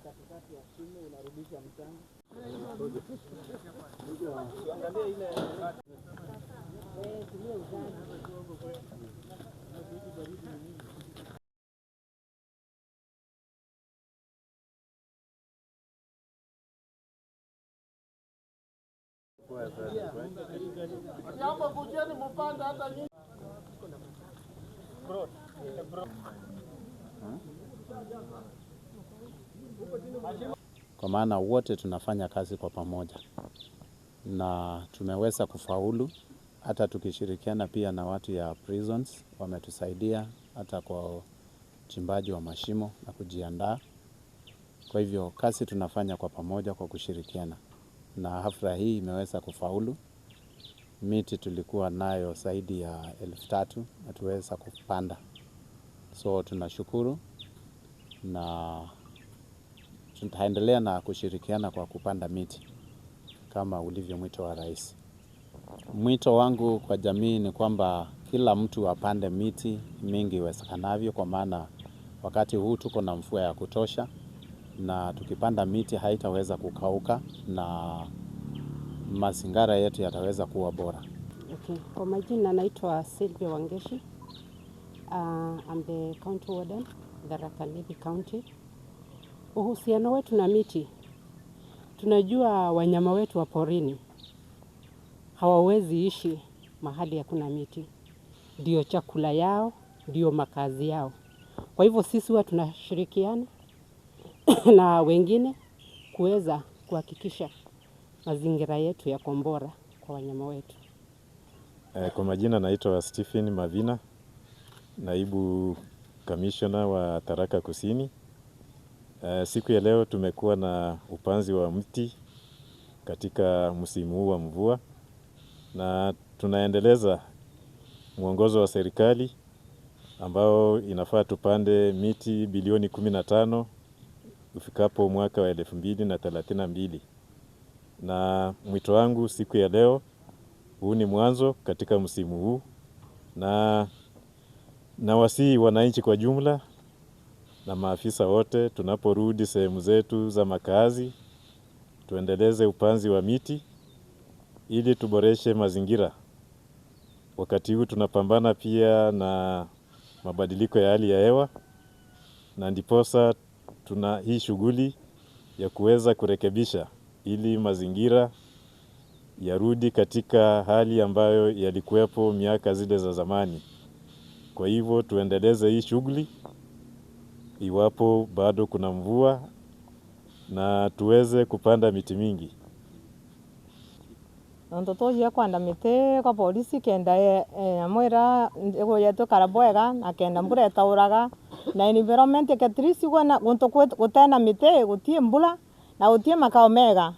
katikati ya shimo unarudisha mchanga. Kwa maana wote tunafanya kazi kwa pamoja na tumeweza kufaulu, hata tukishirikiana pia na watu ya prisons wametusaidia hata kwa uchimbaji wa mashimo na kujiandaa. Kwa hivyo kazi tunafanya kwa pamoja kwa kushirikiana, na hafla hii imeweza kufaulu. Miti tulikuwa nayo zaidi ya 3,000 na tuweza kupanda, so tunashukuru na tutaendelea na kushirikiana kwa kupanda miti kama ulivyo mwito wa rais. Mwito wangu kwa jamii ni kwamba kila mtu apande miti mingi iwezekanavyo, kwa maana wakati huu tuko na mvua ya kutosha, na tukipanda miti haitaweza kukauka na mazingira yetu yataweza kuwa bora. Okay. Kwa majina naitwa Sylvia Wangeshi. I'm the county warden, Tharaka Nithi County. Uhusiano wetu na miti, tunajua wanyama wetu wa porini hawawezi ishi mahali hakuna miti. Ndio chakula yao, ndio makazi yao. Kwa hivyo sisi huwa tunashirikiana na wengine kuweza kuhakikisha mazingira yetu yako bora kwa wanyama wetu. Kwa majina naitwa Stephen Mavina, naibu kamishona wa Tharaka Kusini. Siku ya leo tumekuwa na upanzi wa mti katika msimu huu wa mvua, na tunaendeleza mwongozo wa serikali ambao inafaa tupande miti bilioni 15 ifikapo mwaka wa 2032. Na mwito wangu siku ya leo, huu ni mwanzo katika msimu huu, na wasihi wananchi kwa jumla na maafisa wote, tunaporudi sehemu zetu za makazi, tuendeleze upanzi wa miti ili tuboreshe mazingira. Wakati huu tunapambana pia na mabadiliko ya hali ya hewa, na ndiposa tuna hii shughuli ya kuweza kurekebisha ili mazingira yarudi katika hali ambayo yalikuwepo miaka zile za zamani. Kwa hivyo tuendeleze hii shughuli iwapo bado kuna mvua, na tuweze kupanda miti mingi. Ndoto ya kwanda miti kwa polisi kenda amwira ego yetu karaboega na kenda mbura etauraga na environment ketrisi wana gonto gutena miti gutie mbula na gutie makao mega.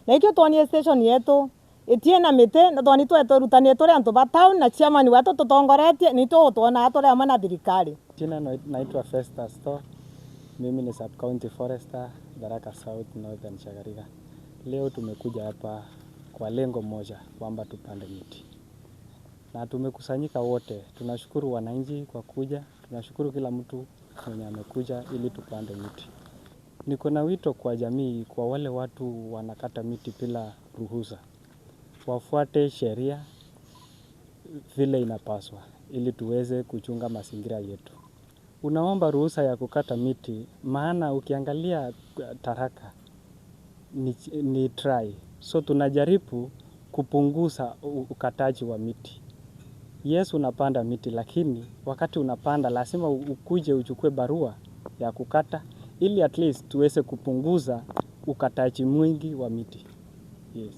Na ikio toni station yetu itie na miti na toni twetu rutani tore antu ba town na chairman wetu tutongoretie ni tu tuona atore amwe na thirikari. Jina naitwa Festus Sto. Mimi ni sub county forester Tharaka South Northern Shagarika. Leo tumekuja hapa kwa lengo moja, kwamba tupande miti. Na tumekusanyika wote. Tunashukuru wananchi kwa kuja. Tunashukuru kila mtu mwenye amekuja ili tupande miti. Niko na wito kwa jamii, kwa wale watu wanakata miti bila ruhusa, wafuate sheria vile inapaswa ili tuweze kuchunga mazingira yetu. Unaomba ruhusa ya kukata miti, maana ukiangalia Tharaka ni dry. So tunajaribu kupunguza ukataji wa miti. Yes, unapanda miti, lakini wakati unapanda lazima ukuje uchukue barua ya kukata ili at least tuweze kupunguza ukataji mwingi wa miti. Yes.